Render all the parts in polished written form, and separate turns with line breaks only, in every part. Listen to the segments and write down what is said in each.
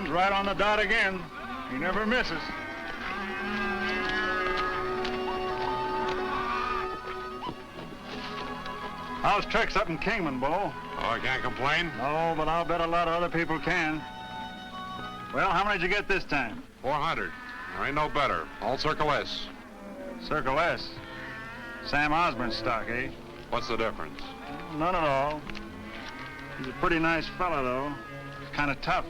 Sam's right on the dot again. He never misses. How's tricks up in Kingman, Bo?
Oh, I can't complain.
No, but I'll bet a lot of other people can. Well, how many did you get this time?
400. There ain't no better. All Circle S.
Circle S. Sam Osborne's stock, eh?
What's the difference?
None at all. He's a pretty nice fella, though. Kind of tough.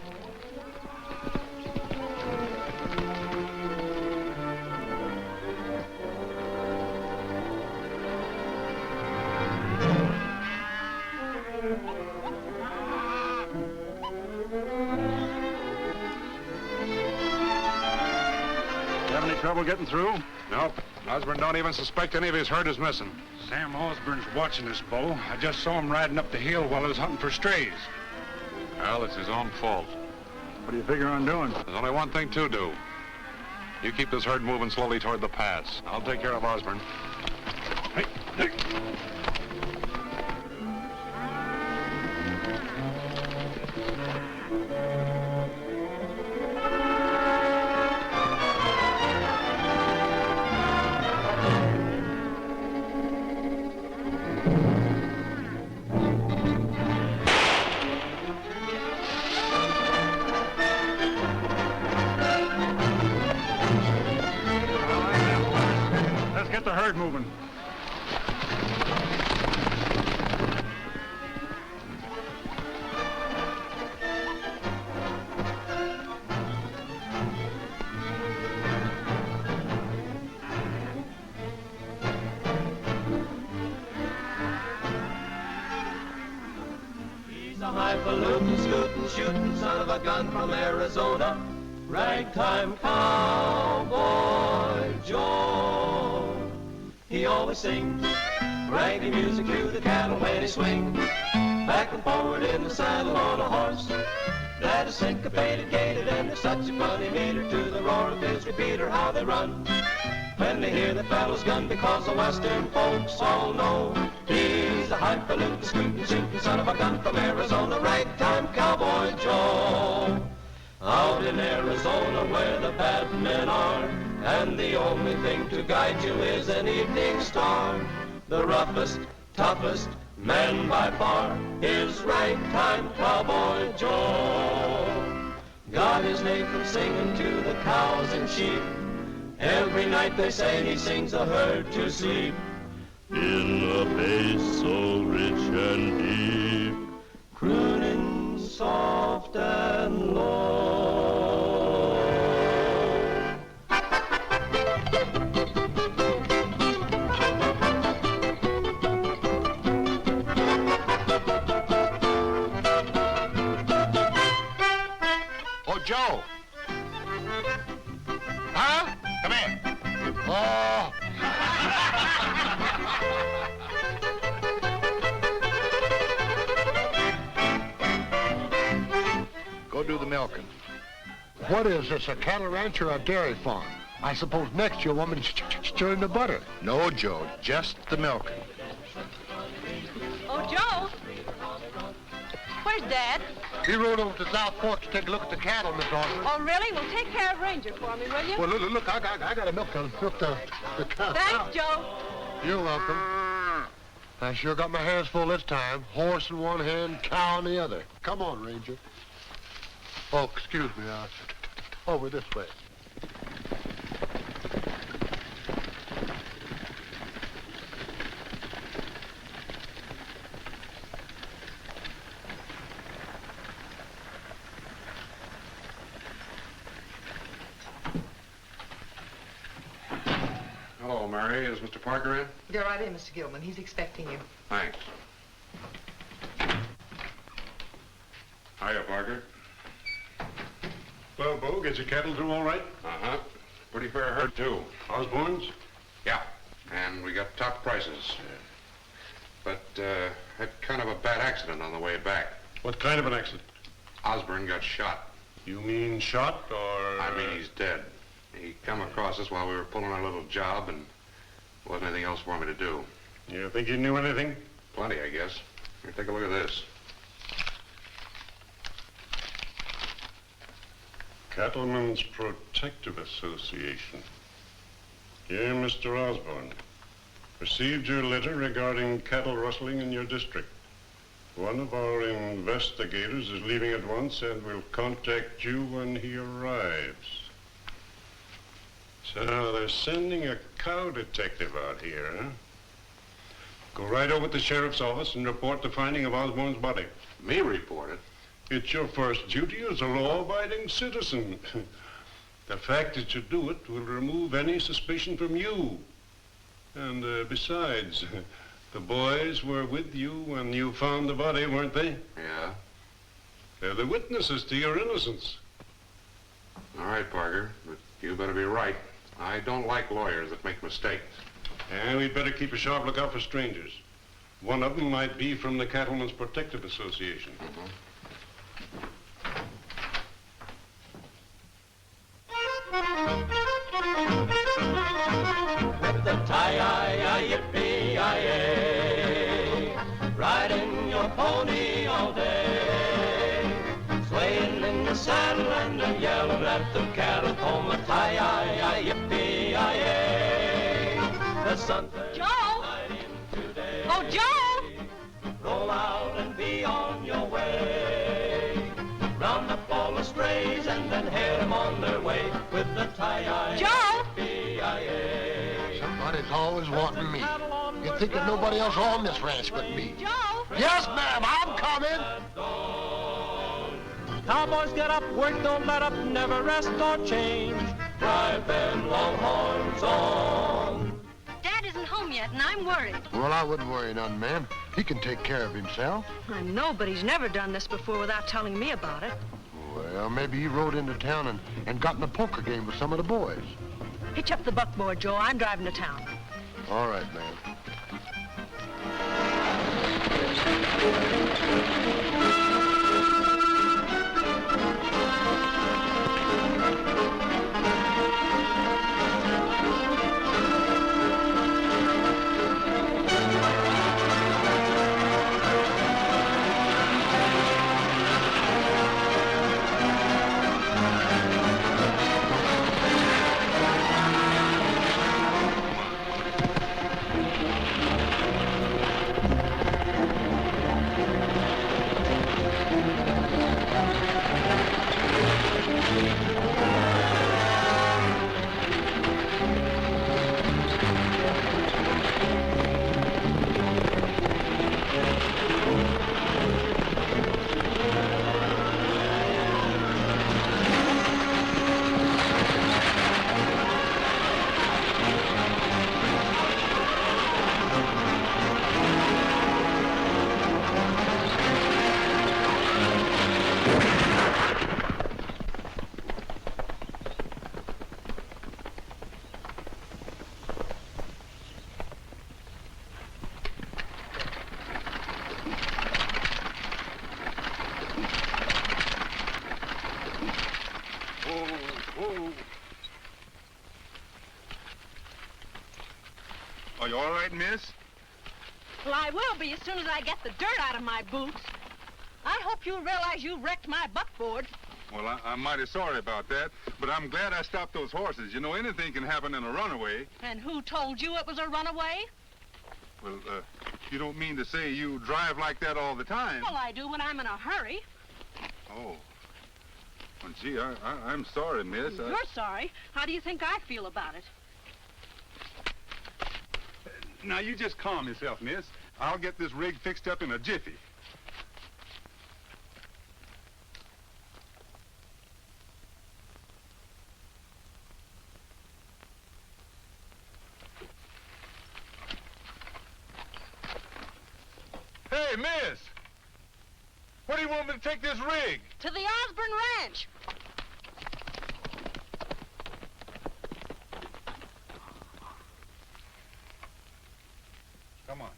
Trouble getting through?
Nope. Osborne don't even suspect any of his herd is missing.
Sam Osborne's watching us, Bo. I just saw him riding up the hill while he was hunting for strays.
Well, it's his own fault.
What do you figure on doing?
There's only one thing to do. You keep this herd moving slowly toward the pass. I'll take care of Osborne.
Hey, hey.
Moving.
He's a highfalutin, scootin', shootin' son of a gun from Arizona, Ragtime Cowboy Joe. He always sings raggedy music to the cattleman he swing, back and forward in the saddle on a horse that is syncopated, gated, and there's such a funny meter to the roar of his repeater, how they run when they hear the fellow's gun, because the western folks all know he's a highfalutin, scootin', shootin' son of a gun from Arizona, Ragtime Cowboy Joe. Out in Arizona where the bad men are, and the only thing to guide you is an evening star. The roughest, toughest man by far is Ragtime Cowboy Joe. Got his name from singing to the cows and sheep. Every night they say he sings a herd to sleep. In a bass so rich and deep, crooning soft and low.
Oh, Joe. Huh? Come here. Oh. Go do the milking.
What is this, a cattle ranch or a dairy farm? I suppose next you'll want me to stir in the butter.
No, Joe, just the milking.
Oh, Joe. Where's Dad?
He rode over to South Fork to take a look at the cattle, Miss Osborne.
Oh, really? Well, take care of Ranger for me, will you?
Well, look, I got to milk the cow.
Thanks, Joe.
You're welcome. I sure got my hands full this time. Horse in one hand, cow in the other. Come on, Ranger. Oh, excuse me. Over this way.
Hello, Mary. Is Mr. Parker in?
Go right in, Mr. Gilman. He's expecting you.
Thanks. Hiya, Parker.
Well, Bo, get your cattle through all right?
Uh-huh. Pretty fair herd, too.
Osborne's?
Yeah, and we got top prices. But had kind of a bad accident on the way back.
What kind of an accident?
Osborne got shot.
You mean shot, or...
I mean, he's dead. He come across us while we were pulling our little job, and wasn't anything else for me to do.
You think you knew anything?
Plenty, I guess. Here, take a look at this.
Cattleman's Protective Association. Dear Mr. Osborne, received your letter regarding cattle rustling in your district. One of our investigators is leaving at once and will contact you when he arrives. So they're sending a cow detective out here, huh? Go right over to the sheriff's office and report the finding of Osborne's body.
Me report it?
It's your first duty as a law-abiding citizen. The fact that you do it will remove any suspicion from you. And besides, the boys were with you when you found the body, weren't they?
Yeah.
They're the witnesses to your innocence.
All right, Parker, but you better be right. I don't like lawyers that make mistakes.
And we'd better keep a sharp lookout for strangers. One of them might be from the Cattleman's Protective Association.
Mm-hmm.
With the tie-yi-yi-yippee-yi-yay, riding your pony all day, swaying in the saddle and then yelling at the cattle home. A tie-yi-yi-yippee-yi-yay, the sun
Joe!
today.
Oh, Joe!
Roll out and be on your way. Round up all the strays and then head 'em on their way with the tie-yi-yi-yippee-yi-yay.
Joe!
Somebody's always wanting me. You'd think of nobody else on this ranch but me.
Joe!
Yes, ma'am, I'm coming.
Cowboys get up, work, don't let up, never rest or change. Drive them longhorns on.
Dad isn't home yet, and I'm worried.
Well, I wouldn't worry none, ma'am. He can take care of himself.
I know, but he's never done this before without telling me about it.
Well, maybe he rode into town and got in a poker game with some of the boys.
Hitch up the buckboard, Joe. I'm driving to town.
All right, ma'am.
Are you all right, miss?
Well, I will be as soon as I get the dirt out of my boots. I hope you realize you wrecked my buckboard.
Well, I'm mighty sorry about that, but I'm glad I stopped those horses. You know, anything can happen in a runaway.
And who told you it was a runaway?
Well, you don't mean to say you drive like that all the time?
Well, I do when I'm in a hurry.
Oh. Well, gee, I'm sorry, miss.
You're sorry. How do you think I feel about it?
Now, you just calm yourself, miss. I'll get this rig fixed up in a jiffy. Hey, miss! Where do you want me to take this rig?
To the Osborne Ranch.
Come on.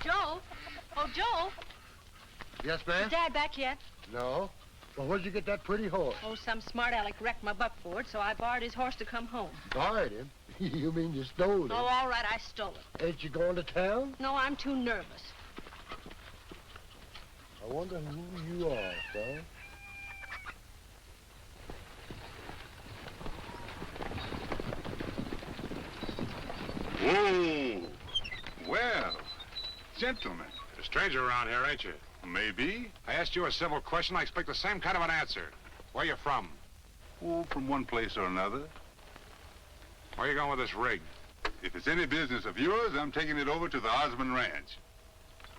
Joe? Oh, Joe?
Yes, ma'am?
Is Dad back yet?
No. Well, where'd you get that pretty horse?
Oh, some smart aleck wrecked my buckboard, so I borrowed his horse to come home.
Borrowed him? You mean you stole him?
Oh, all right, I stole it.
Ain't you going to town?
No, I'm too nervous.
I wonder who you are, son.
Whoa! Well, gentlemen.
You're a stranger around here, ain't you?
Maybe.
I asked you a civil question. I expect the same kind of an answer. Where you from?
Oh, from one place or another.
Where you going with this rig?
If it's any business of yours, I'm taking it over to the Osmond Ranch.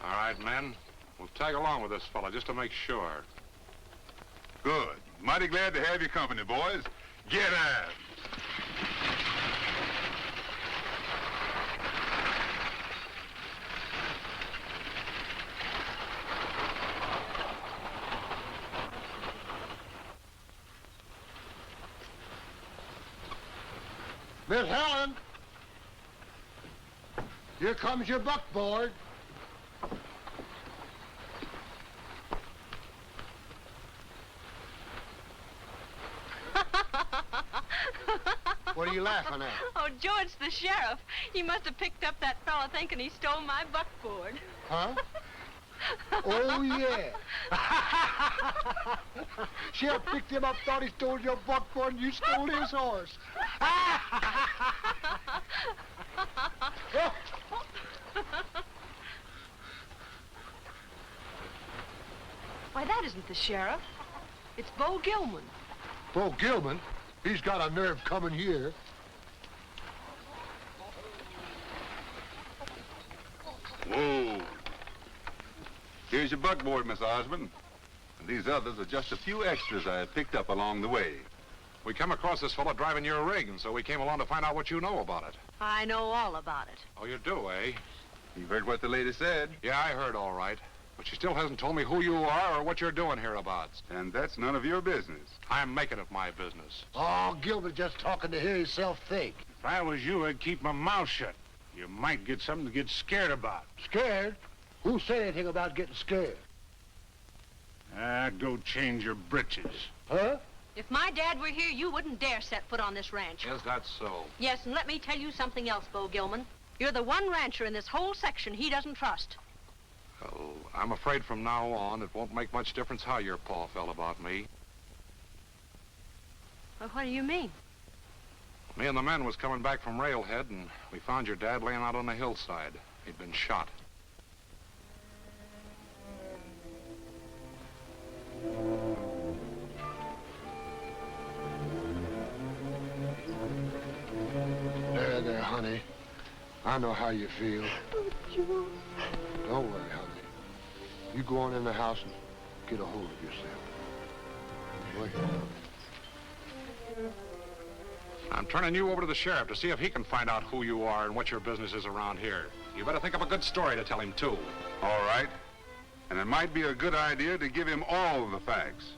All right, men. We'll tag along with this fella just to make sure.
Good. Mighty glad to have your company, boys. Get out.
Miss Helen! Here comes your buckboard. What are you laughing at?
Oh, George, the sheriff. He must have picked up that fella thinking he stole my buckboard.
Huh? Oh, yeah. Sheriff picked him up, thought he stole your buckboard, and you stole his horse.
Why, that isn't the sheriff. It's Bo Gilman.
Bo Gilman? He's got a nerve coming here.
Whoa. Here's your buckboard, Miss Osmond. And these others are just a few extras I picked up along the way.
We come across this fella driving your rig, and so we came along to find out what you know about it.
I know all about it.
Oh, you do, eh?
You've heard what the lady said,
Yeah, I heard all right. But she still hasn't told me who you are or what you're doing hereabouts.
and that's none of your business.
I'm making it my business.
Oh, Gilman just talking to hear himself think.
If I was you, I'd keep my mouth shut. You might get something to get scared about.
Scared? Who said anything about getting scared?
Go change your britches.
Huh?
If my dad were here, you wouldn't dare set foot on this ranch.
Is that so?
Yes, and let me tell you something else, Bo Gilman. You're the one rancher in this whole section he doesn't trust.
Well, I'm afraid from now on it won't make much difference how your paw felt about me.
Well, what do you mean?
Me and the men was coming back from Railhead, and we found your dad laying out on the hillside. He'd been shot.
There, honey. I know how you feel. Don't worry, honey. You go on in the house and get a hold of yourself. Go ahead.
I'm turning you over to the sheriff to see if he can find out who you are and what your business is around here. You better think of a good story to tell him, too.
All right. And it might be a good idea to give him all the facts.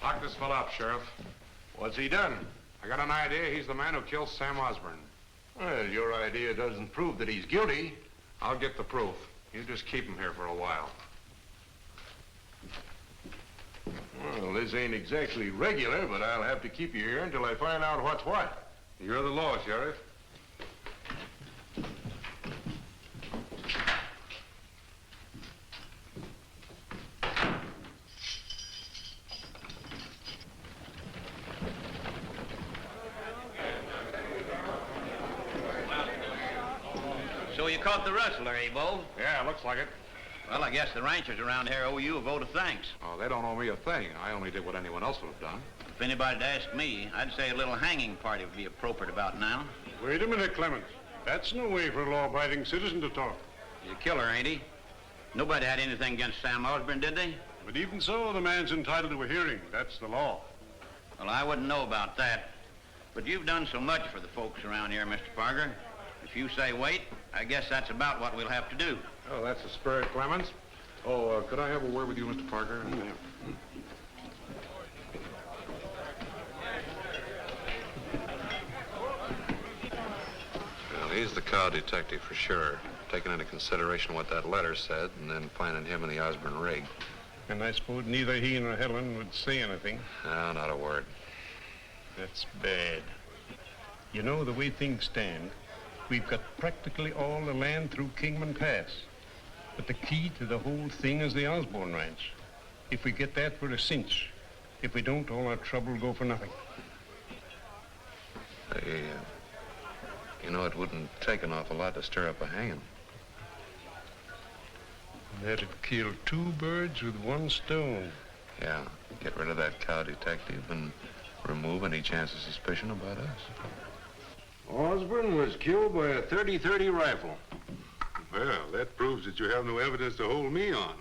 Lock this fella up, Sheriff.
What's he done?
I got an idea he's the man who killed Sam Osborne.
Well, your idea doesn't prove that he's guilty.
I'll get the proof. You just keep him here for a while.
Well, this ain't exactly regular, but I'll have to keep you here until I find out what's what.
You're the law, Sheriff.
So you caught the rustler, eh, Bo?
Yeah, looks like it.
Well, I guess the ranchers around here owe you a vote of thanks.
Oh, they don't owe me a thing. I only did what anyone else would have done.
If anybody'd ask me, I'd say a little hanging party would be appropriate about now.
Wait a minute, Clemens. That's no way for a law-abiding citizen to talk.
He's a killer, ain't he? Nobody had anything against Sam Osborne, did they?
But even so, the man's entitled to a hearing. That's the law.
Well, I wouldn't know about that. But you've done so much for the folks around here, Mr. Parker. If you say wait, I guess that's about what we'll have to do.
Oh, that's the spirit, Clemens. Oh, could I have a word with you, Mr. Parker? Well, he's the cow detective for sure. Taking into consideration what that letter said and then finding him in the Osborne rig.
And I suppose neither he nor Helen would say anything.
No, not a word.
That's bad. You know, the way things stand, we've got practically all the land through Kingman Pass. But the key to the whole thing is the Osborne Ranch. If we get that, we're a cinch. If we don't, all our trouble will go for nothing.
You know, it wouldn't take an awful lot to stir up a hanging.
That'd kill 2 birds with 1 stone.
Yeah, get rid of that cow detective and remove any chance of suspicion about us.
Osborne was killed by a .30-30 rifle.
Well, that proves that you have no evidence to hold me on.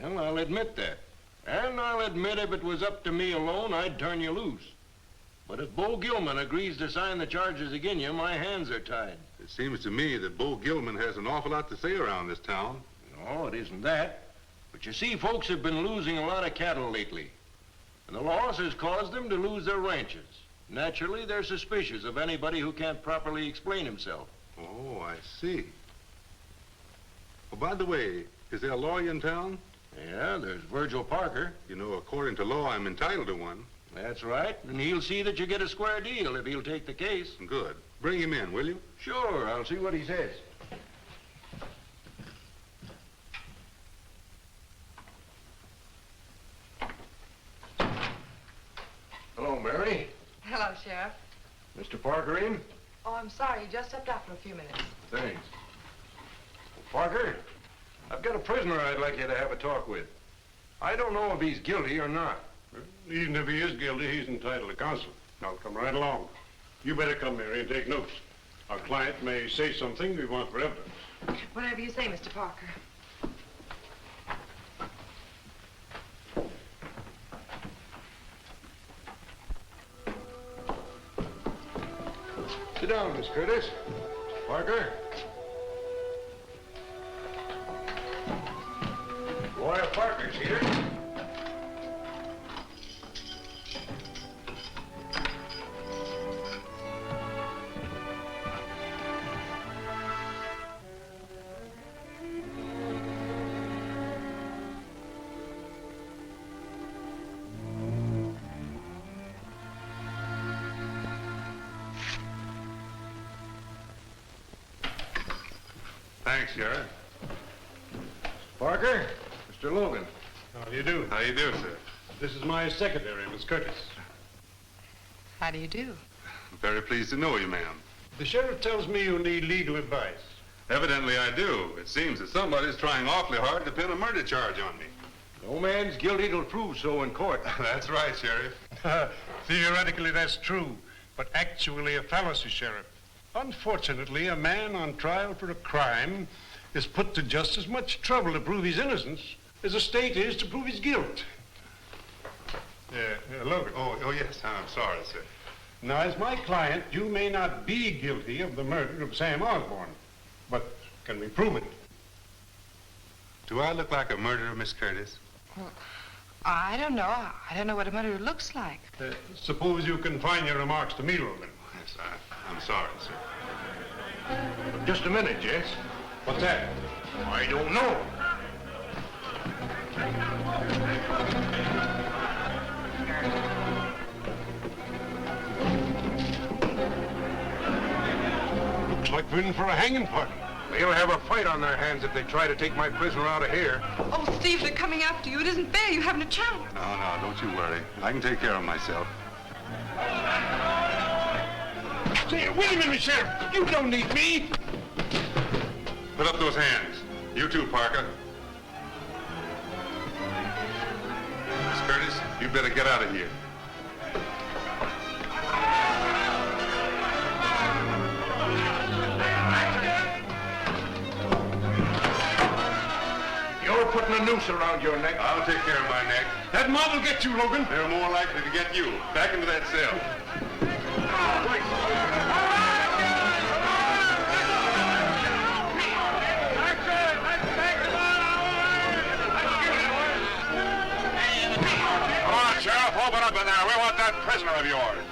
Well, I'll admit that. And I'll admit if it was up to me alone, I'd turn you loose. But if Bo Gilman agrees to sign the charges against you, my hands are tied.
It seems to me that Bo Gilman has an awful lot to say around this town.
No, it isn't that. But you see, folks have been losing a lot of cattle lately. And the loss has caused them to lose their ranches. Naturally, they're suspicious of anybody who can't properly explain himself.
Oh, I see. Oh, by the way, is there a lawyer in town?
Yeah, there's Virgil Parker.
You know, according to law, I'm entitled to one.
That's right, and he'll see that you get a square deal if he'll take the case.
Good. Bring him in, will you?
Sure, I'll see what he says. Hello, Mary.
Hello, Sheriff.
Mr. Parker in?
Oh, I'm sorry. He just stepped out for a few minutes.
Thanks. Parker, I've got a prisoner I'd like you to have a talk with. I don't know if he's guilty or not.
Even if he is guilty, he's entitled to counsel. I'll come right along. You better come, Mary, and take notes. Our client may say something we want for evidence.
Whatever you say, Mr. Parker.
Sit down, Miss Curtis. Parker. Lawyer Parker's here.
Thanks, Sheriff.
Parker, Mr. Logan.
How do you do?
How you do, sir?
This is my secretary, Miss Curtis.
How do you do?
Very pleased to know you, ma'am.
The sheriff tells me you need legal advice.
Evidently I do. It seems that somebody's trying awfully hard to pin a murder charge on me.
No man's guilty till proved so in court.
That's right, Sheriff.
Theoretically, that's true, but actually a fallacy, Sheriff. Unfortunately, a man on trial for a crime is put to just as much trouble to prove his innocence as a state is to prove his guilt. Logan.
Oh, yes, I'm sorry, sir.
Now, as my client, you may not be guilty of the murder of Sam Osborne, but can we prove it?
Do I look like a murderer, Miss Curtis?
Well, I don't know. I don't know what a murderer looks like.
Suppose you confine your remarks to me, Logan.
Yes, I'm sorry, sir.
Just a minute, Jess.
What's that?
I don't know.
Looks like we're in for a hanging party.
They'll have a fight on their hands if they try to take my prisoner out of here.
Oh, Steve, they're coming after you. It isn't fair. You haven't a chance.
No, don't you worry. I can take care of myself.
Say, wait a minute, Sheriff. You don't need me.
Put up those hands. You too, Parker. Miss Curtis, you better get out of here.
You're put putting a noose around your neck.
I'll take care of my neck.
That mob will get you, Logan.
They're more likely to get you. Back into that cell.
Come on, Sheriff, open up in there. We want that prisoner of yours.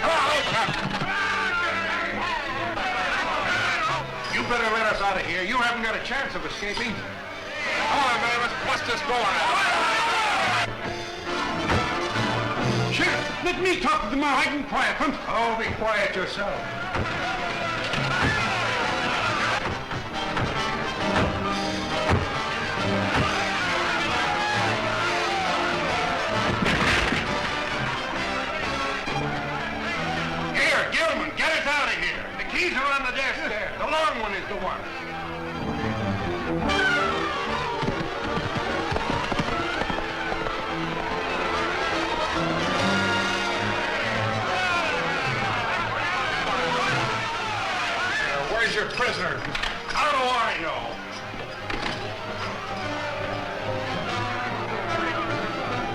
Come on, open up.
You better let us out of here. You haven't got a chance of escaping.
Come on, man, let's bust this door out.
Sheriff, let me talk to the mob. I can quiet them. Oh, be quiet yourself. Here, Gilman, get us out of here. The keys are on the desk there. The long one is the one.
Where's your prisoner?
How do I know?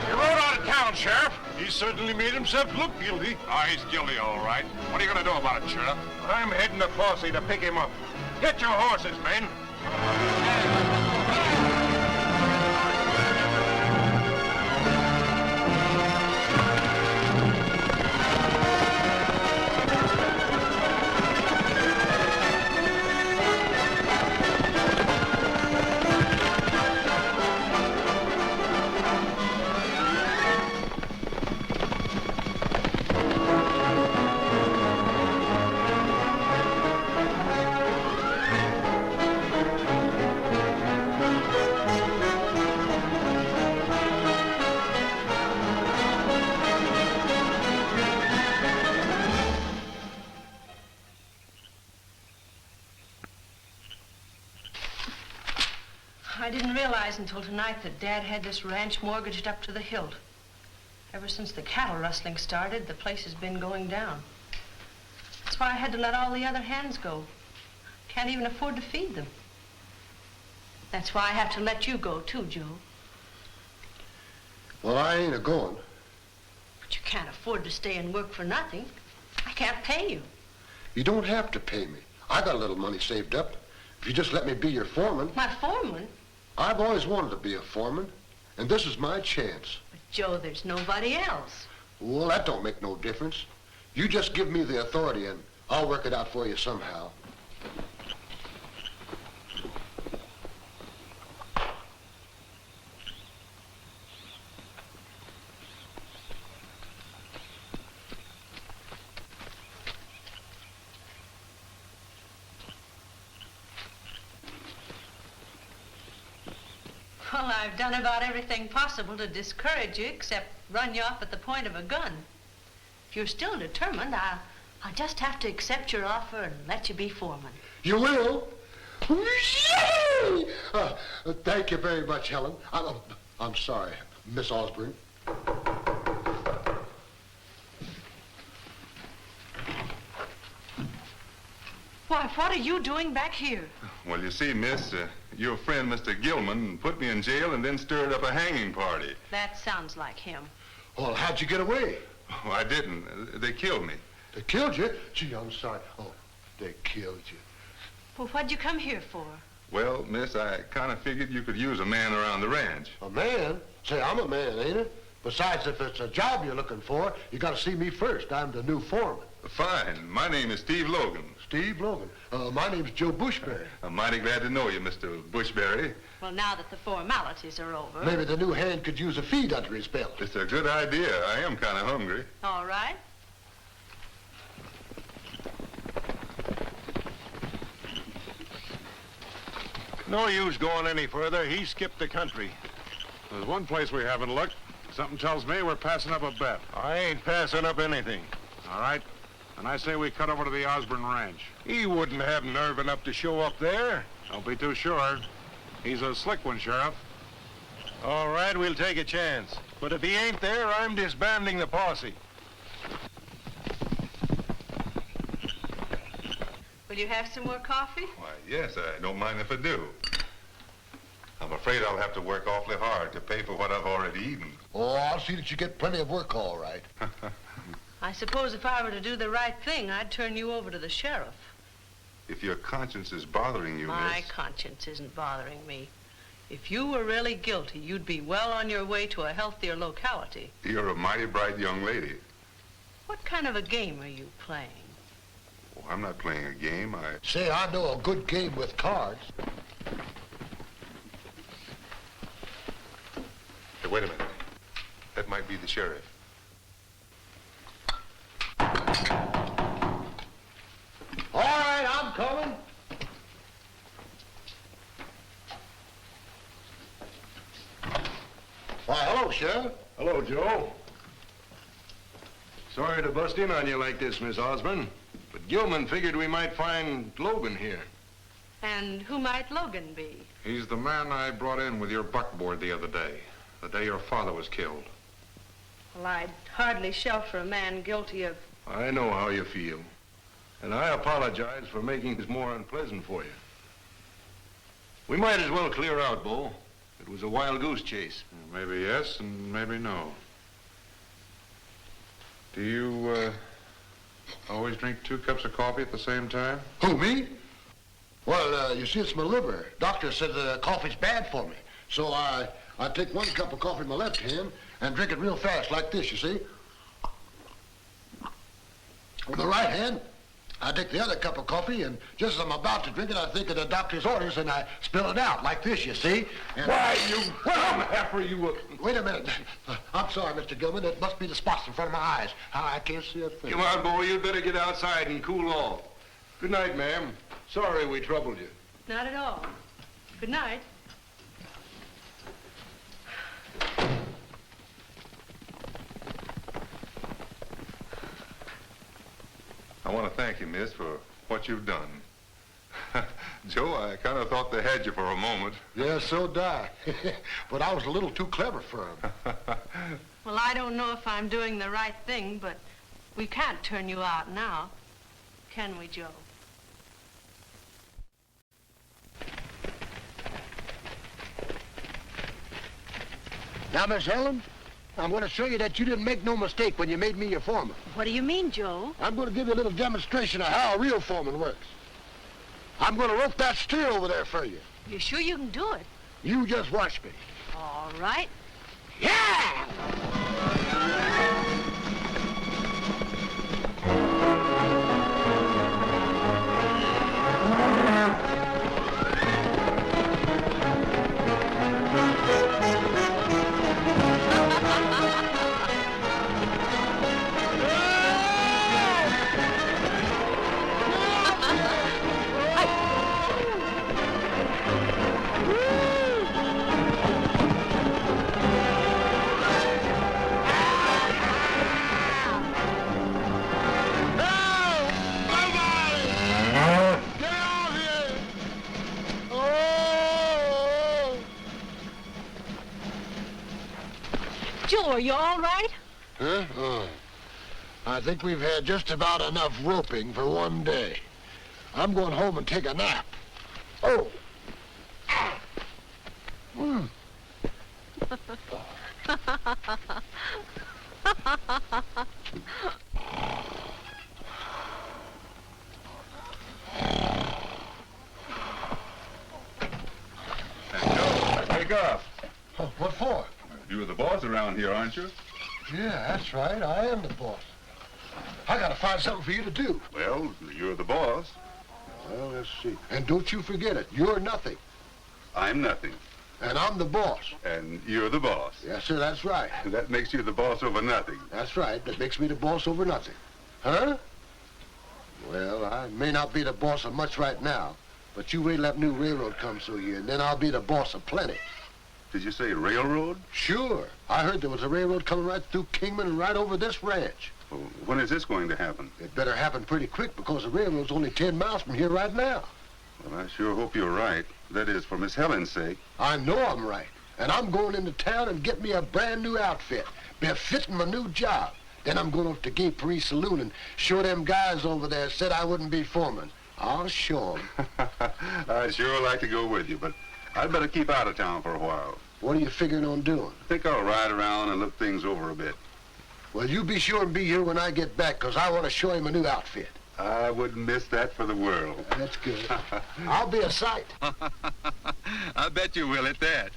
You rode out of town, Sheriff.
He certainly made himself look guilty.
Oh, he's guilty, all right. What are you going to do about it, Sheriff?
I'm heading a posse to pick him up. Get your horses, men.
I didn't realize until tonight that Dad had this ranch mortgaged up to the hilt. Ever since the cattle rustling started, the place has been going down. That's why I had to let all the other hands go. Can't even afford to feed them. That's why I have to let you go, too, Joe.
Well, I ain't a-going.
But you can't afford to stay and work for nothing. I can't pay you.
You don't have to pay me. I got a little money saved up. If you just let me be your foreman.
My foreman?
I've always wanted to be a foreman, and this is my chance.
But, Joe, there's nobody else.
Well, that don't make no difference. You just give me the authority, and I'll work it out for you somehow.
Well, I've done about everything possible to discourage you except run you off at the point of a gun. If you're still determined, I'll just have to accept your offer and let you be foreman.
You will? Thank you very much, Helen. I'm sorry, Miss Osborne.
Why, what are you doing back here?
Well, you see, miss, your friend, Mr. Gilman, put me in jail and then stirred up a hanging party.
That sounds like him.
Well, how'd you get away?
Oh, I didn't. They killed me.
They killed you? Gee, I'm sorry. Oh, they killed you.
Well, what'd you come here for?
Well, miss, I kind of figured you could use a man around the ranch.
A man? Say, I'm a man, ain't it? Besides, if it's a job you're looking for, you got to see me first. I'm the new foreman.
Fine. My name is Steve Logan.
Steve Logan. My name's Joe Bushberry.
I'm mighty glad to know you, Mr. Bushberry.
Well, now that the formalities are over.
Maybe the new hand could use a feed under his belt.
It's a good idea. I am kind of hungry.
All right.
No use going any further. He skipped the country.
There's one place we haven't looked. Something tells me we're passing up a bet.
I ain't passing up anything.
All right. And I say we cut over to the Osborne Ranch.
He wouldn't have nerve enough to show up there.
Don't be too sure. He's a slick one, Sheriff.
All right, we'll take a chance. But if he ain't there, I'm disbanding the posse.
Will you have some more coffee?
Why, yes, I don't mind if I do. afraid I'll have to work awfully hard to pay for what I've already eaten.
Oh, I'll see that you get plenty of work, all right.
I suppose if I were to do the right thing, I'd turn you over to the sheriff.
If your conscience is bothering you,
My
miss...
conscience isn't bothering me. If you were really guilty, you'd be well on your way to a healthier locality.
You're a mighty bright young lady.
What kind of a game are you playing?
Oh, I'm not playing a game.
Say, I know a good game with cards.
Hey, wait a minute. That might be the sheriff.
All right, I'm coming. Why, hello, Sheriff.
Hello, Joe. Sorry to bust in on you like this, Miss Osborne, but Gilman figured we might find Logan here.
And who might Logan be?
He's the man I brought in with your buckboard the other day, the day your father was killed.
Well, I'd hardly shelter a man guilty of...
I know how you feel, and I apologize for making this more unpleasant for you. We might as well clear out, Bo. It was a wild goose chase.
Maybe yes and maybe no. Do you, always drink 2 cups of coffee at the same time?
Who, me? Well, you see, it's my liver. Doctor said coffee's bad for me. So I take 1 cup of coffee in my left hand and drink it real fast, like this, you see. With the right hand, I take the other cup of coffee, and just as I'm about to drink it, I think of the doctor's orders, and I spill it out, like this, you see. And
Why, you heifer, you...
Wait a minute. I'm sorry, Mr. Gilman. It must be the spots in front of my eyes. I can't see a thing.
Come on, Bo, you'd better get outside and cool off. Good night, ma'am. Sorry we troubled you.
Not at all. Good night.
I want to thank you, miss, for what you've done. Joe, I kind of thought they had you for a moment.
Yeah, so did I. But I was a little too clever for him.
Well, I don't know if I'm doing the right thing, but we can't turn you out now. Can we, Joe?
Now, Miss Helen, I'm going to show you that you didn't make no mistake when you made me your foreman.
What do you mean, Joe?
I'm going to give you a little demonstration of how a real foreman works. I'm going to rope that steer over there for you.
You sure you can do it?
You just watch me.
All right.
Yeah!
Joe, are you all right?
Huh? Oh. I think we've had just about enough roping for one day. I'm going home and take a nap. Oh. Mm.
Joe, wake up.
Oh, what for?
You're the boss around here, aren't you?
Yeah, that's right. I am the boss. I gotta find something for you to do.
Well, you're the boss.
Well, let's see. And don't you forget it. You're nothing.
I'm nothing.
And I'm the boss.
And you're the boss.
Yes, sir, that's right.
That makes you the boss over nothing.
That's right. That makes me the boss over nothing. Huh? Well, I may not be the boss of much right now, but you wait till that new railroad comes through here, and then I'll be the boss of plenty.
Did you say railroad?
Sure. I heard there was a railroad coming right through Kingman and right over this ranch.
Well, when is this going to happen?
It better happen pretty quick because the railroad's only 10 miles from here right now.
Well, I sure hope you're right. That is, for Miss Helen's sake.
I know I'm right. And I'm going into town and get me a brand new outfit, befitting my new job. Then I'm going up to Gay Paris Saloon and show them guys over there said I wouldn't be foreman. I'll show them.
I'd sure like to go with you, but I'd better keep out of town for a while.
What are you figuring on doing?
I think I'll ride around and look things over a bit.
Well, you be sure and be here when I get back, because I want to show him a new outfit.
I wouldn't miss that for the world.
That's good. I'll be a sight.
I bet you will at that.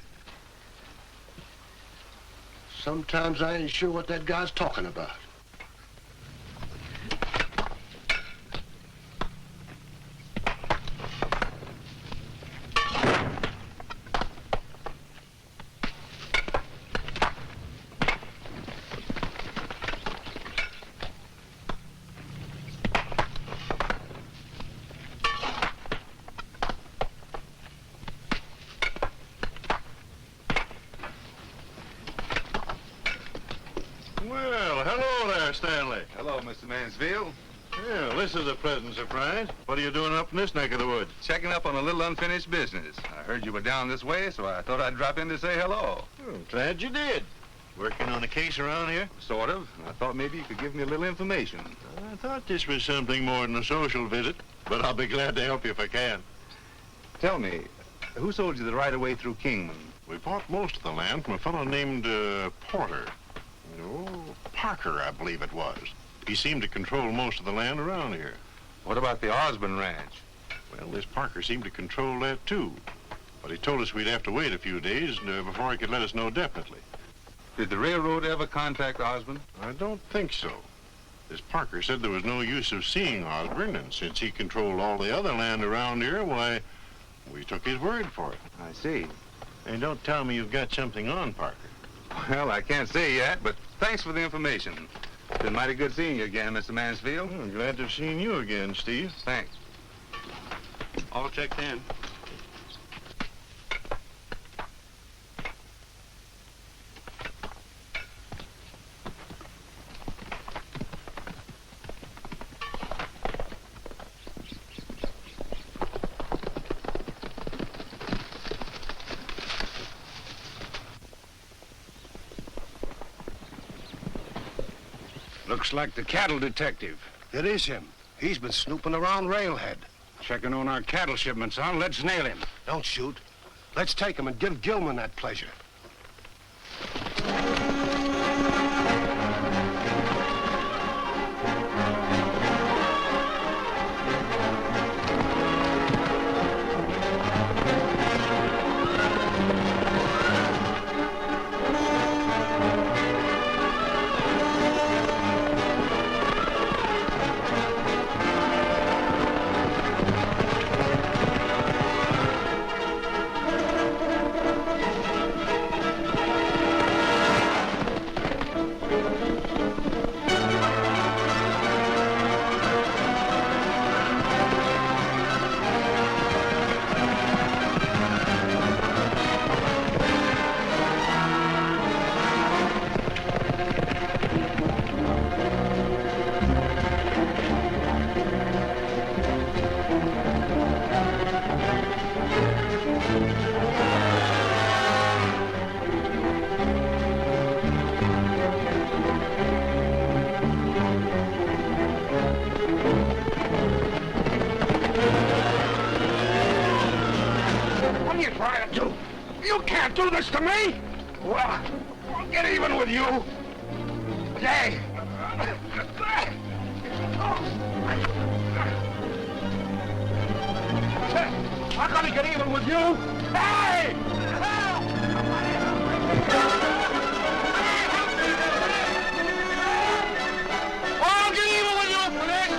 Sometimes I ain't sure what that guy's talking about.
Well, hello there, Stanley.
Hello, Mr. Mansfield.
Well, this is a pleasant surprise. What are you doing up in this neck of the woods?
Checking up on a little unfinished business. I heard you were down this way, so I thought I'd drop in to say hello.
Oh, glad you did. Working on a case around here?
Sort of. I thought maybe you could give me a little information.
I thought this was something more than a social visit, but I'll be glad to help you if I can.
Tell me, who sold you the right-of-way through Kingman?
We bought most of the land from a fellow named Porter. Oh, Parker, I believe it was. He seemed to control most of the land around here.
What about the Osborne Ranch?
Well, this Parker seemed to control that, too. But he told us we'd have to wait a few days before he could let us know definitely.
Did the railroad ever contact Osborne?
I don't think so. This Parker said there was no use of seeing Osborne, and since he controlled all the other land around here, why, we took his word for it.
I see.
And don't tell me you've got something on Parker.
Well, I can't say yet, but thanks for the information. It's been mighty good seeing you again, Mr. Mansfield.
I'm glad to have seen you again, Steve.
Thanks.
All checked in.
Looks like the cattle detective.
It is him. He's been snooping around Railhead.
Checking on our cattle shipments, huh? Let's nail him.
Don't shoot. Let's take him and give Gilman that pleasure.
Do this to me? Well, I'll get even with you. Hey! I'm gonna get even with you. Hey! I'll get even with you for this.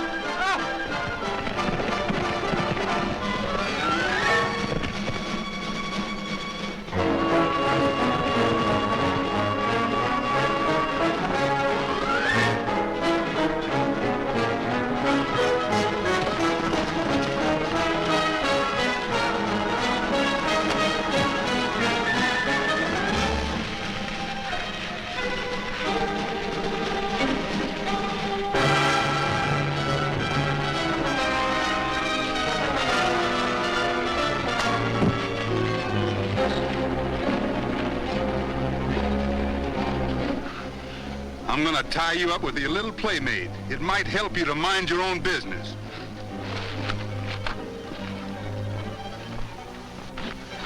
I'm gonna tie you up with your little playmate. It might help you to mind your own business.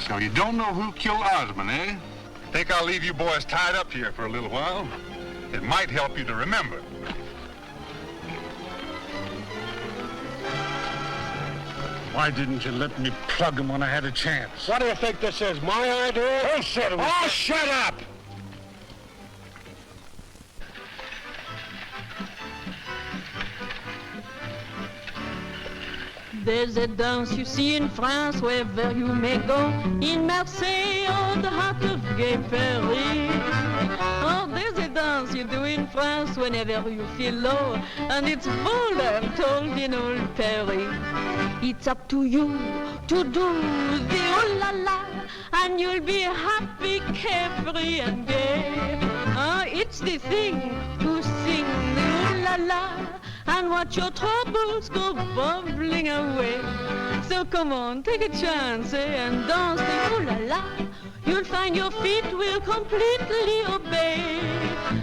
So you don't know who killed Osmond, eh?
Think I'll leave you boys tied up here for a little while? It might help you to remember.
Why didn't you let me plug him when I had a chance?
What do you think this is, my idea?
Who said it was...
Oh, shut up!
There's a dance you see in France wherever you may go. In Marseille or the heart of gay Paris. Oh, there's a dance you do in France whenever you feel low. And it's full, I'm told, in old Paris. It's up to you to do the oh la la. And you'll be happy, carefree and gay. It's the thing to sing the oh la la. And watch your troubles go bubbling away. So come on, take a chance, and dance the ooh la la. You'll find your feet will completely obey.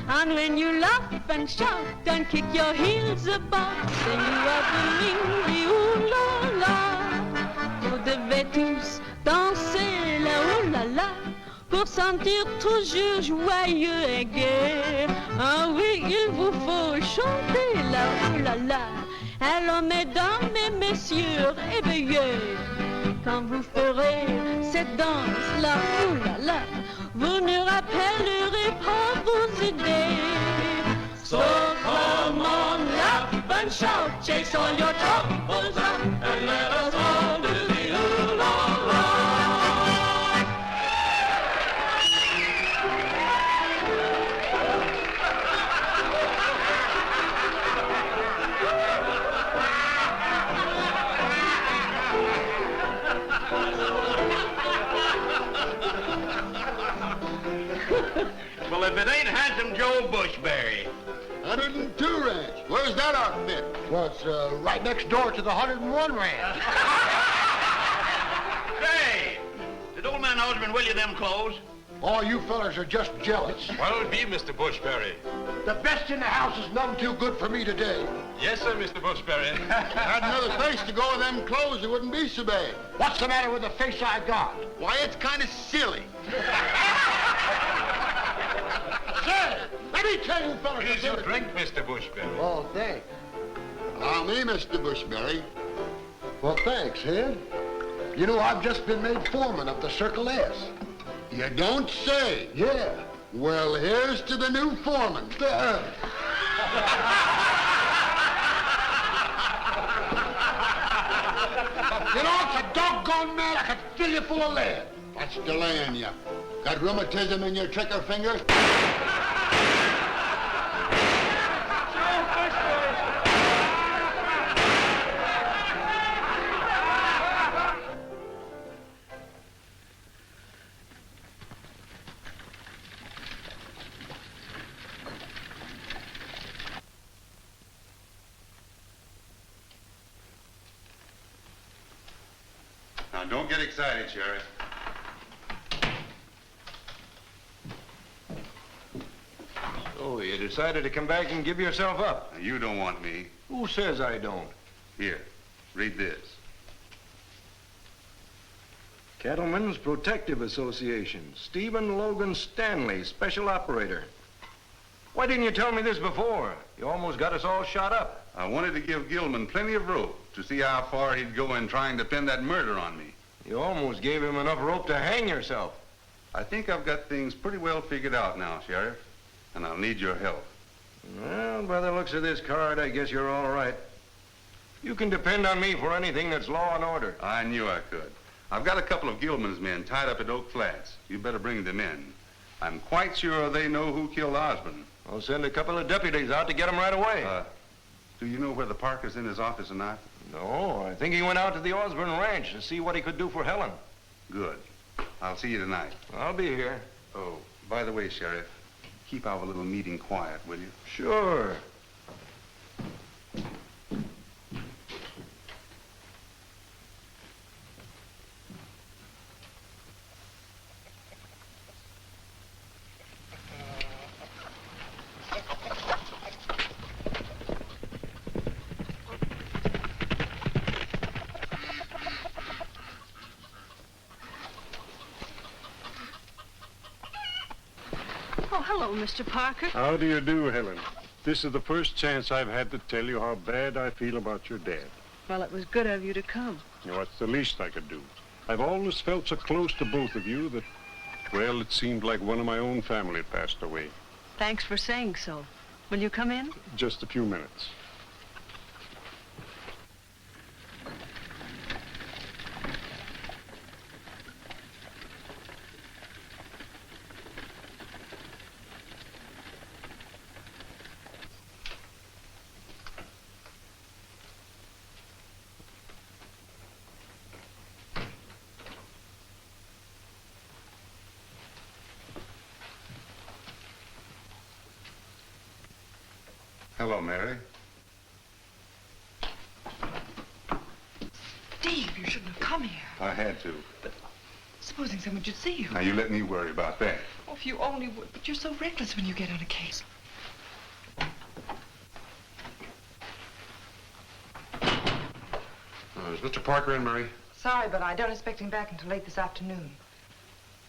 And when you laugh and shout and kick your heels about, then you are doing the ooh la la. Vous devez tous danser la ooh la la pour sentir toujours joyeux et gai. Ah oui, il vous faut chanter la ooh la la. Alors mesdames et messieurs, éveillez. Quand vous ferez cette danse la ooh la la, vous ne rappellerez pas vos idées. So come on, laugh and shout, chase all your troubles out, and let us all do the ooh la la.
Well, if it ain't Handsome Joe Bushberry.
102 Ranch. Where's that outfit? Well, it's right next door to the 101 Ranch.
Say, did old man Osmond will you them clothes?
Oh, you fellas are just jealous.
What'll it be, Mr. Bushberry?
The best in the house is none too good for me today.
Yes, sir, Mr. Bushberry.
Had another face to go with them clothes, it wouldn't be so bad. What's the matter with the face I got?
Why, it's kind of silly.
Say, let me tell you fellas...
Here's your drink, Mr. Bushberry.
Oh, thanks. Allow me, Mr. Bushberry. Well, thanks, Head. You know, I've just been made foreman of the Circle S. You don't say. Yeah. Well, here's to the new foreman. You know, it's a doggone man. I could fill you full of lead. What's delaying you? Got rheumatism in your trigger fingers?
Now, don't get excited, Sheriff.
Oh, you decided to come back and give yourself up.
Now, you don't want me.
Who says I don't?
Here, read this.
Cattleman's Protective Association. Stephen Logan Stanley, Special Operator. Why didn't you tell me this before? You almost got us all shot up.
I wanted to give Gilman plenty of rope to see how far he'd go in trying to pin that murder on me.
You almost gave him enough rope to hang yourself.
I think I've got things pretty well figured out now, Sheriff, and I'll need your help.
Well, by the looks of this card, I guess you're all right. You can depend on me for anything that's law and order.
I knew I could. I've got a couple of Gilman's men tied up at Oak Flats. You better bring them in. I'm quite sure they know who killed Osmond.
I'll send a couple of deputies out to get him right away.
Do you know whether Parker's in his office or not?
No, I think he went out to the Osborne Ranch to see what he could do for Helen.
Good. I'll see you tonight.
I'll be here.
Oh, by the way, Sheriff, keep our little meeting quiet, will you?
Sure.
hello, Mr. Parker.
How do you do, Helen? This is the first chance I've had to tell you how bad I feel about your dad.
Well, it was good of you to come.
You know, it's the least I could do. I've always felt so close to both of you that, well, it seemed like one of my own family had passed away.
Thanks for saying so. Will you come in?
Just a few minutes.
Hello, Mary.
Steve, you shouldn't have come here.
I had to.
Supposing someone should see you.
Now, you let me worry about that.
Oh, if you only would. But you're so reckless when you get on a case.
Is Mr. Parker in, Mary?
Sorry, but I don't expect him back until late this afternoon.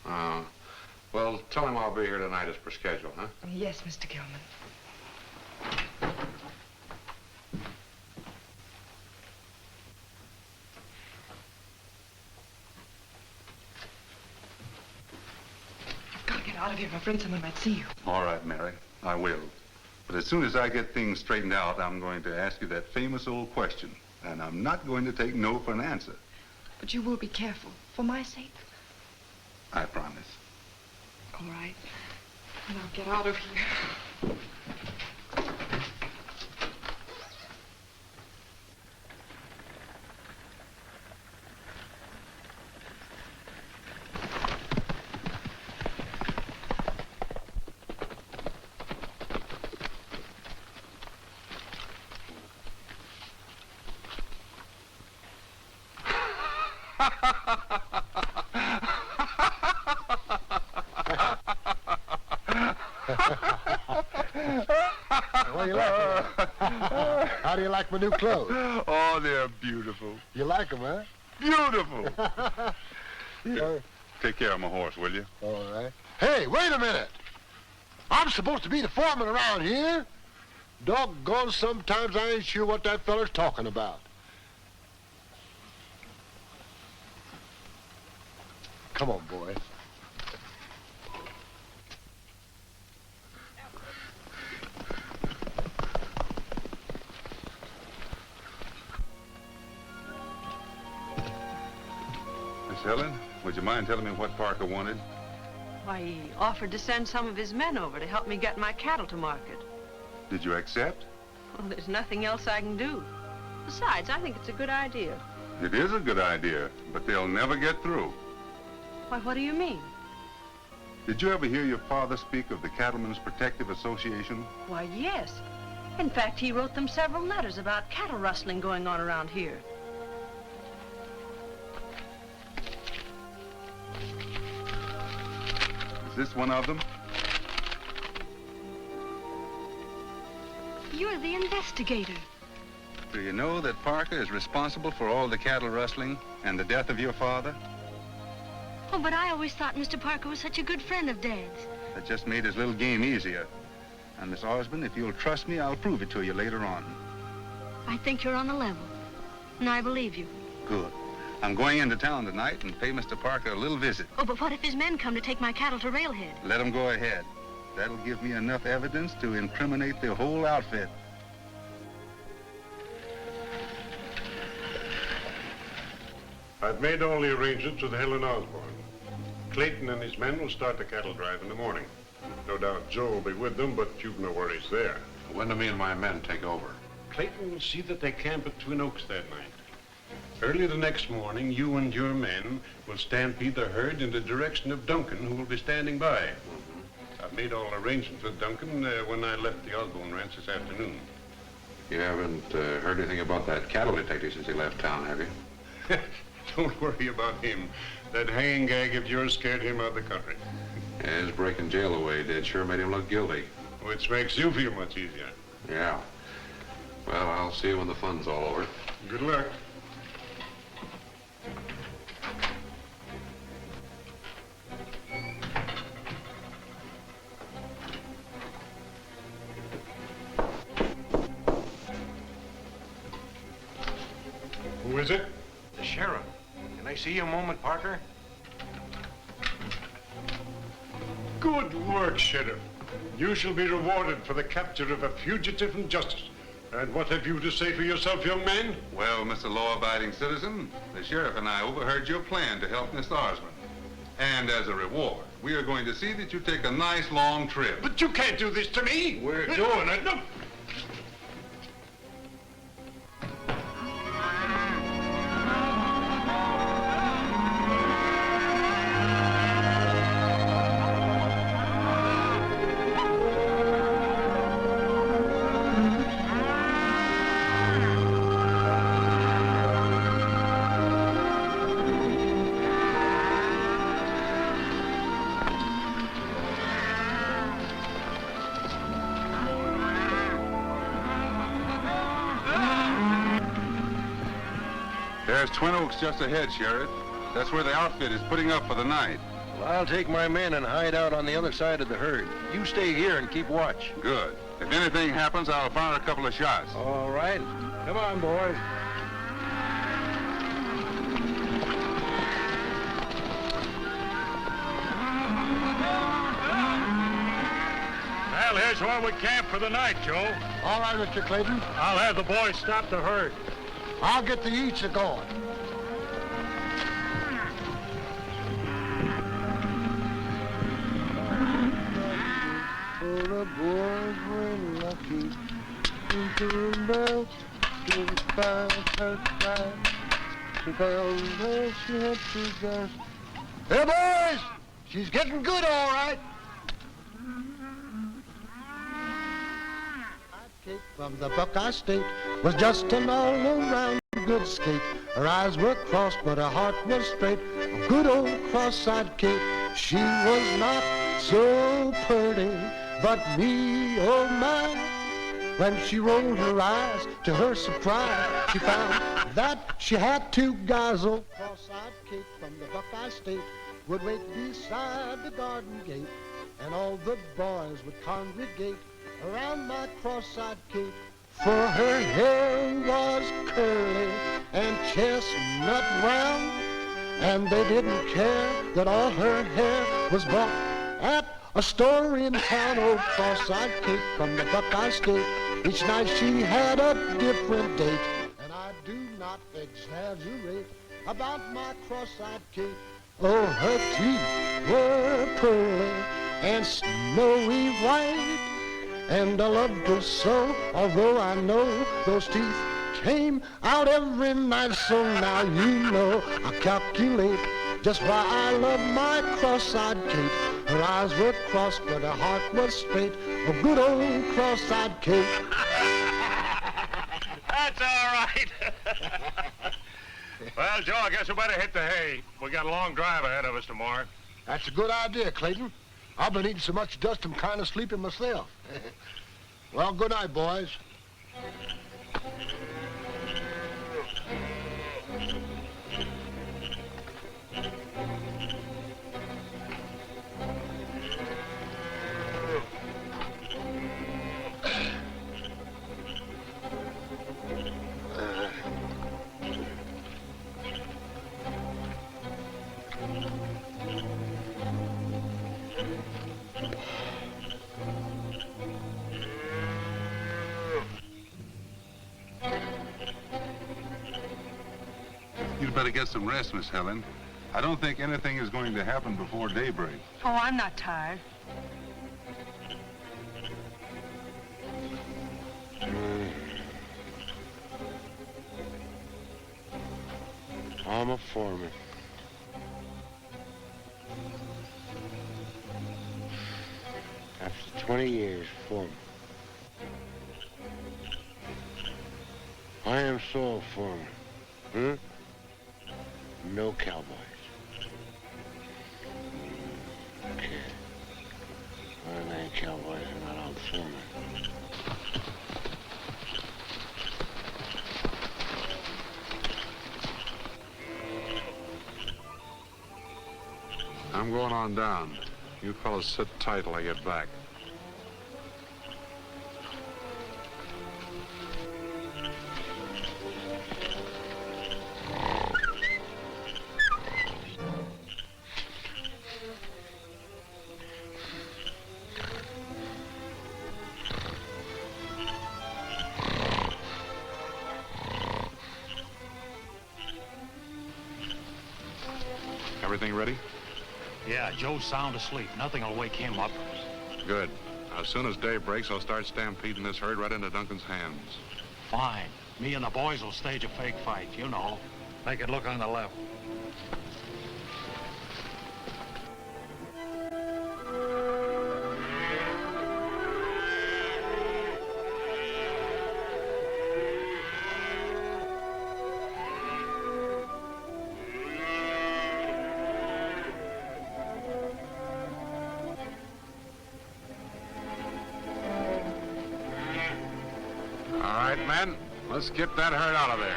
Well, tell him I'll be here tonight as per schedule, huh?
Yes, Mr. Gilman. You've got to get out of here. I'm afraid someone might see you.
All right, Mary, I will. But as soon as I get things straightened out, I'm going to ask you that famous old question. And I'm not going to take no for an answer.
But you will be careful. For my sake.
I promise.
All right. And I'll get out of here.
How do you like my new clothes?
Oh, they're beautiful.
You like them, huh?
Beautiful. Here, take care of my horse, will you?
All right. Hey, wait a minute. I'm supposed to be the foreman around here. Doggone, sometimes I ain't sure what that feller's talking about. Come on, boy.
Miss Helen, would you mind telling me what Parker wanted?
Why, he offered to send some of his men over to help me get my cattle to market.
Did you accept?
Well, there's nothing else I can do. Besides, I think it's a good idea.
It is a good idea, but they'll never get through.
Why, what do you mean?
Did you ever hear your father speak of the Cattlemen's Protective Association?
Why, yes. In fact, he wrote them several letters about cattle rustling going on around here.
Is this one of them?
You're the investigator.
Do you know that Parker is responsible for all the cattle rustling and the death of your father?
Oh, but I always thought Mr. Parker was such a good friend of Dad's.
That just made his little game easier. And Miss Osborne, if you'll trust me, I'll prove it to you later on.
I think you're on the level. And I believe you.
Good. I'm going into town tonight and pay Mr. Parker a little visit.
Oh, but what if his men come to take my cattle to Railhead?
Let him go ahead. That'll give me enough evidence to incriminate the whole outfit.
I've made all the arrangements with Helen Osborne. Clayton and his men will start the cattle drive in the morning. No doubt Joe will be with them, but you've no worries there.
When do me and my men take over?
Clayton will see that they camp at Twin Oaks that night. Early the next morning, you and your men will stampede the herd in the direction of Duncan, who will be standing by. I've made all arrangements with Duncan when I left the Osborne ranch this afternoon.
You haven't heard anything about that cattle detective since he left town, have you?
Don't worry about him. That hanging gag of yours scared him out of the country.
Yeah, his breaking jail away did sure made him look guilty.
Which makes you feel much easier.
Yeah. Well, I'll see you when the fun's all over.
Good luck. Who is it?
The sheriff. Can I see you a moment, Parker?
Good work, Sheriff. You shall be rewarded for the capture of a fugitive from justice. And what have you to say for yourself, young man?
Well, Mr. Law-abiding citizen, the sheriff and I overheard your plan to help Miss Osmond. And as a reward, we are going to see that you take a nice long trip.
But you can't do this to me.
We're doing it.
No.
There's Twin Oaks just ahead, Sheriff. That's where the outfit is putting up for the night.
Well, I'll take my men and hide out on the other side of the herd. You stay here and keep watch.
Good. If anything happens, I'll fire a couple of shots.
All right. Come on, boys.
Well, here's where we camp for the night, Joe.
All right, Mr. Clayton.
I'll have the boys stop the herd.
I'll get the eats going.
Oh, the boys were lucky to remember to find her cry. She found where she had to go.
Hey, boys! She's getting good, all right. Cake from the Buckeye State was just an all-around good skate. Her eyes were crossed, but her heart was straight. A good old cross-eyed Kate. She was not so pretty, but me, oh my. When she rolled her eyes, to her surprise, she found that she had two guys. Old cross-eyed Kate from the Buckeye State would wait beside the garden gate, and all the boys would congregate around my cross-eyed Kate. For her hair was curly and chestnut brown, and they didn't care that all her hair was bought at a store in town. Old cross-eyed Kate from the Buckeye State, each night she had a different date. And I do not exaggerate about my cross-eyed Kate. Oh, her teeth were pearly and snowy white, and I loved her so, although I know those teeth came out every night. So now you know I calculate just why I love my cross-eyed Kate. Her eyes were crossed, but her heart was straight. A good old cross-eyed Kate.
That's all right. Well, Joe, I guess we better hit the hay. We got a long drive ahead of us tomorrow.
That's a good idea, Clayton. I've been eating so much dust I'm kind of sleepy myself. Well, good night, boys.
You'd better get some rest, Miss Helen. I don't think anything is going to happen before daybreak.
Oh, I'm not tired.
I'm a foreman. After 20 years, foreman. I am so a foreman. No cowboys. Okay. Well, they ain't cowboys, they're not all foremen.
I'm going on down. You fellas sit tight till I get back. Everything ready?
Yeah, Joe's sound asleep. Nothing will wake him up.
Good. As soon as day breaks, I'll start stampeding this herd right into Duncan's hands.
Fine. Me and the boys will stage a fake fight, you know. Make it look on the level.
All right, men, let's get that herd out of there.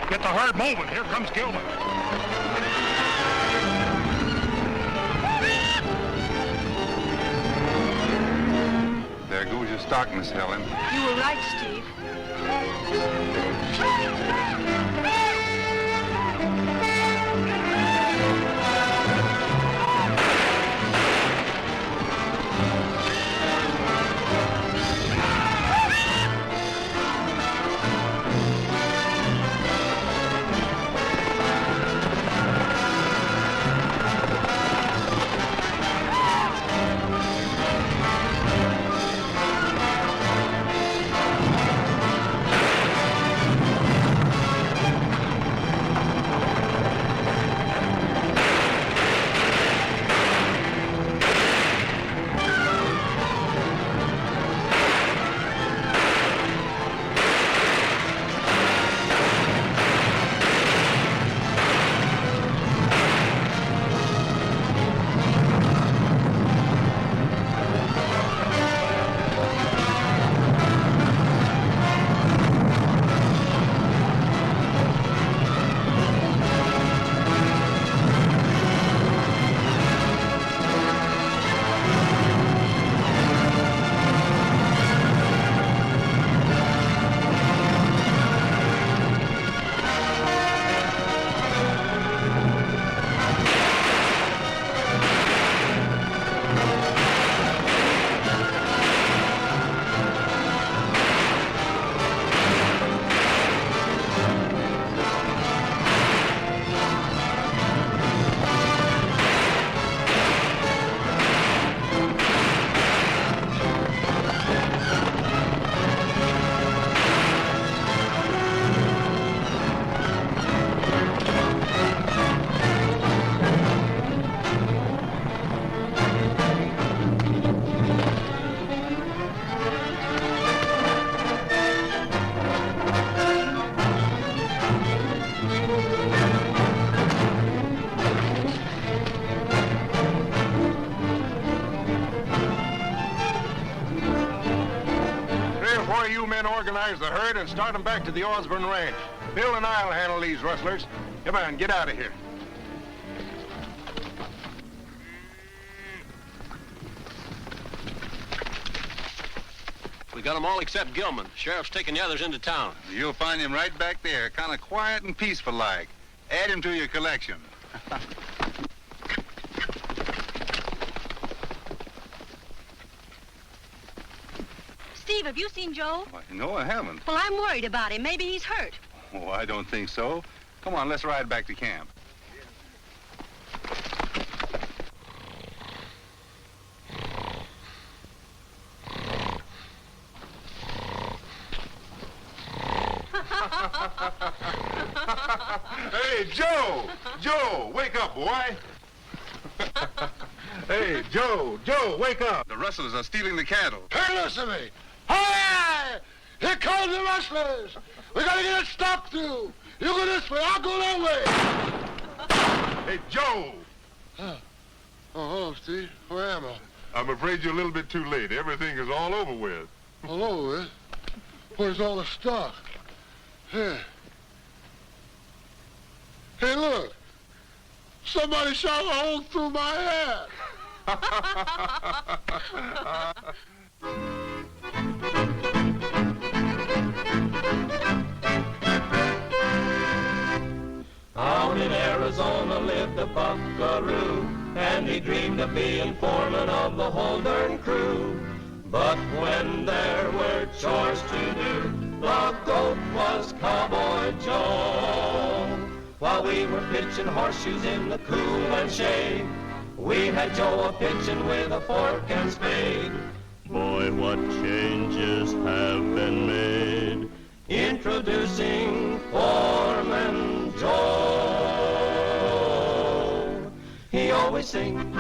Get the herd moving. Here comes Gilman.
There goes your stock, Miss Helen.
You were right, Steve.
Organize the herd and start them back to the Osborne Ranch. Bill and I'll handle these rustlers. Come on, get out of here.
We got them all except Gilman. Sheriff's taking the others into town.
You'll find him right back there, kind of quiet and peaceful like. Add him to your collection.
Steve, have you seen Joe?
Why, no, I haven't.
Well, I'm worried about him. Maybe he's hurt.
Oh, I don't think so. Come on, let's ride back to camp.
Hey, Joe! Joe, wake up, boy! Hey, Joe! Joe, wake up!
The rustlers are stealing the cattle.
Hey, listen to me. Hi! Here come the rustlers. We gotta get it stopped through. You go this way, I'll go that way.
Hey, Joe!
Oh, hello, Steve. Where am I?
I'm afraid you're a little bit too late. Everything is all over with.
All over with? Where's all the stock? Here. Hey, look. Somebody shot a hole through my hat.
Out in Arizona lived a buckaroo, and he dreamed of being foreman of the whole darn crew. But when there were chores to do, the goat was Cowboy Joe. While we were pitching horseshoes in the cool and shade, we had Joe a-pitching with a fork and spade. Boy, what changes have been made. Introducing Foreman Joe. He always sings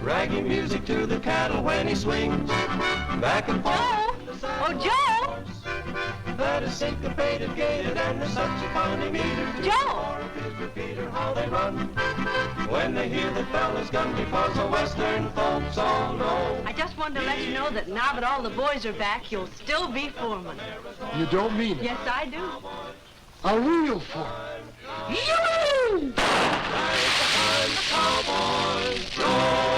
raggy music to the cattle when he swings back and forth.
Oh, Joe!
That is syncopated, gated, and there's such a funny meter.
Joe!
Repeater, how they run when they hear the fella's gun, because the Western folks all know.
I just wanted to let you know that now that all the boys are back, you'll still be foreman.
You don't mean it?
Yes, I do.
A real foreman.
Cowboy Joe.